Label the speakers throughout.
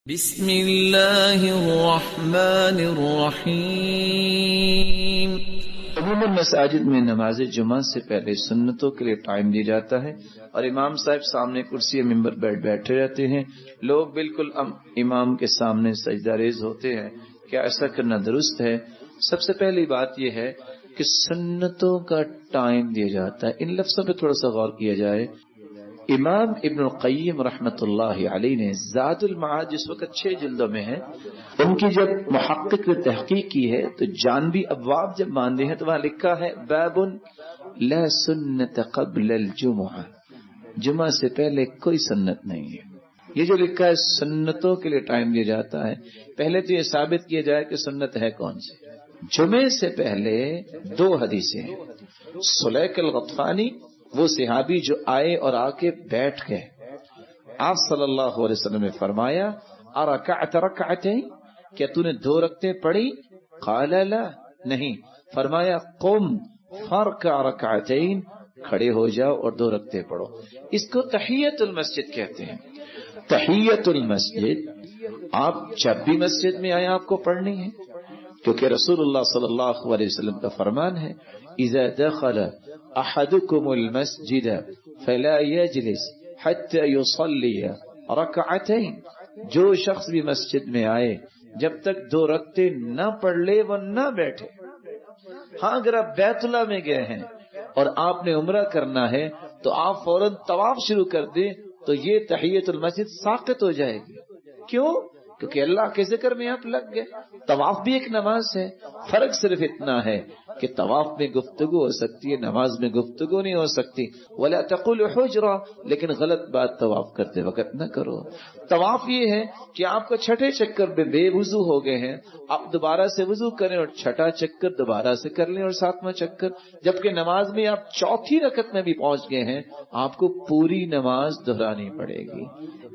Speaker 1: بسم اللہ الرحمن الرحیم۔
Speaker 2: عموماً مساجد میں نماز جمعہ سے پہلے سنتوں کے لیے ٹائم دیا جاتا ہے اور امام صاحب سامنے کرسی ممبر بیٹھے رہتے ہیں، لوگ بالکل امام کے سامنے سجدہ ریز ہوتے ہیں۔ کیا ایسا کرنا درست ہے؟ سب سے پہلی بات یہ ہے کہ سنتوں کا ٹائم دیا جاتا ہے۔ ان لفظوں پہ تھوڑا سا غور کیا جائے۔ امام ابن القیم رحمت اللہ علیہ نے زاد المعاد جس وقت 6 جلدوں میں ہے، ان کی جب محقق نے تحقیق کی ہے تو جانبی ابواب جب باندھے ہیں تو وہاں لکھا ہے باب لا سنت قبل الجمعہ، جمعہ سے پہلے کوئی سنت نہیں ہے۔ یہ جو لکھا ہے سنتوں کے لیے ٹائم دیا جاتا ہے، پہلے تو یہ ثابت کیا جائے کہ سنت ہے کون سی۔ جمعے سے پہلے 2 حدیثیں ہیں۔ سلیق الغطفانی، وہ صحابی جو آئے اور آ کے بیٹھ گئے، آپ صلی اللہ علیہ وسلم نے فرمایا ارکعت رکعتین، کیا تو نے 2 رکعتیں پڑھی؟ قال لا، نہیں۔ فرمایا قم فرکع رکعتین، کھڑے ہو جاؤ اور 2 رکعتیں پڑھو۔ اس کو تحیت المسجد کہتے ہیں۔ تحیت المسجد آپ جب بھی مسجد میں آئے آپ کو پڑھنی ہے، کیونکہ رسول اللہ صلی اللہ علیہ وسلم کا فرمان ہے اذا دخل احدكم المسجد فلا يجلس حتى يصلي ركعتين، جو شخص بھی مسجد میں آئے جب تک 2 رکعتیں نہ پڑھ لے وہ نہ بیٹھے۔ ہاں اگر آپ بیت اللہ میں گئے ہیں اور آپ نے عمرہ کرنا ہے تو آپ فوراً طواف شروع کر دیں تو یہ تحیت المسجد ساقط ہو جائے گی۔ کیوں؟ کیونکہ اللہ کے ذکر میں آپ لگ گئے۔ طواف بھی ایک نماز ہے، فرق صرف اتنا ہے کہ طواف میں گفتگو ہو سکتی ہے، نماز میں گفتگو نہیں ہو سکتی۔ وَلَا تَقُولُ حُجْرًا، لیکن غلط بات طواف کرتے وقت نہ کرو۔ طواف یہ ہے کہ آپ کو 6 چکر میں بے وضو ہو گئے ہیں، آپ دوبارہ سے وضو کریں اور 6 چکر دوبارہ سے کر لیں اور 7واں چکر، جبکہ نماز میں آپ 4تھی رکعت میں بھی پہنچ گئے ہیں، آپ کو پوری نماز دہرانی پڑے گی۔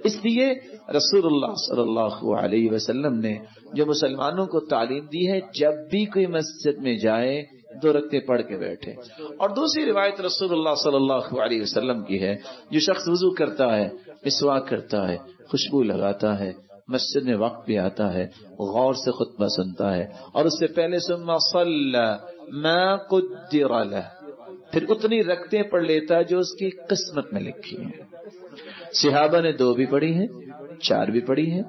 Speaker 2: اس لیے رسول اللہ صلی اللہ علیہ وسلم نے جو مسلمانوں کو تعلیم دی ہے جب بھی کوئی مسجد میں جائے 2 رکعتیں پڑھ کے بیٹھے۔ اور دوسری روایت رسول اللہ صلی اللہ علیہ وسلم کی ہے، جو شخص وضو کرتا ہے، مسواک کرتا ہے، خوشبو لگاتا ہے، مسجد میں وقت بھی آتا ہے، غور سے خطبہ سنتا ہے اور اس سے پہلے ثم صلی ما قدر له، پھر اتنی رکعتیں پڑھ لیتا ہے جو اس کی قسمت میں لکھی ہیں۔ صحابہ نے 2 بھی پڑھی ہیں، 4 بھی پڑھی ہیں،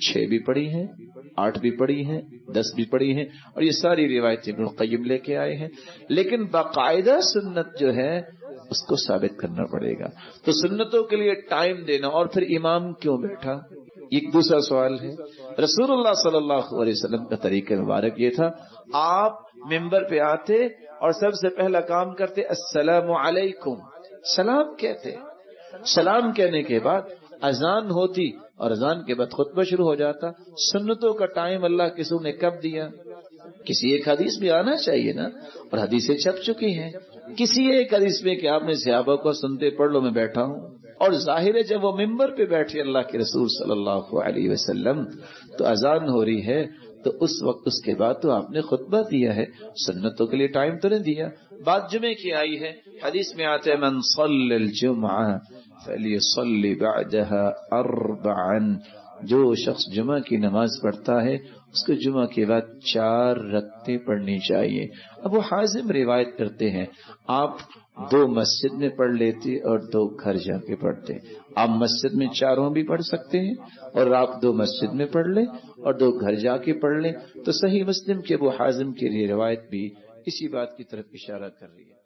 Speaker 2: 6 بھی پڑھی ہیں، 8 بھی پڑھی ہیں، 10 بھی پڑھی ہیں، اور یہ ساری روایتیں ابن القیم لے کے آئے ہیں۔ لیکن باقاعدہ سنت جو ہے اس کو ثابت کرنا پڑے گا۔ تو سنتوں کے لیے ٹائم دینا، اور پھر امام کیوں بیٹھا، ایک دوسرا سوال ہے۔ رسول اللہ صلی اللہ علیہ وسلم کا طریقہ مبارک یہ تھا، آپ ممبر پہ آتے اور سب سے پہلا کام کرتے السلام علیکم، سلام کہتے، سلام کہنے کے بعد اذان ہوتی اور اذان کے بعد خطبہ شروع ہو جاتا۔ سنتوں کا ٹائم اللہ کے رسول نے کب دیا؟ کسی ایک حدیث میں آنا چاہیے نا، اور حدیثیں چھپ چکی ہیں۔ کسی ایک حدیث میں کہ آپ نے صحابہ کو سنتے پڑھ لو میں بیٹھا ہوں، اور ظاہر ہے جب وہ ممبر پہ بیٹھے اللہ کے رسول صلی اللہ علیہ وسلم تو اذان ہو رہی ہے، تو اس وقت اس کے بعد تو آپ نے خطبہ دیا ہے، سنتوں کے لیے ٹائم تو نہیں دیا۔ بات جمعے کی آئی ہے، حدیث میں آتے ہیں من صلی الجمعہ فلیصلی بعدها 4، جو شخص جمعہ کی نماز پڑھتا ہے اس کو جمعہ کے بعد 4 رکعتیں پڑھنی چاہیے۔ ابو حازم روایت کرتے ہیں آپ 2 مسجد میں پڑھ لیتے اور 2 گھر جا کے پڑھتے۔ آپ مسجد میں 4 بھی پڑھ سکتے ہیں اور آپ 2 مسجد میں پڑھ لیں اور 2 گھر جا کے پڑھ لیں۔ تو صحیح مسلم کے ابو حازم کے لیے روایت بھی اسی بات کی طرف اشارہ کر رہی ہے۔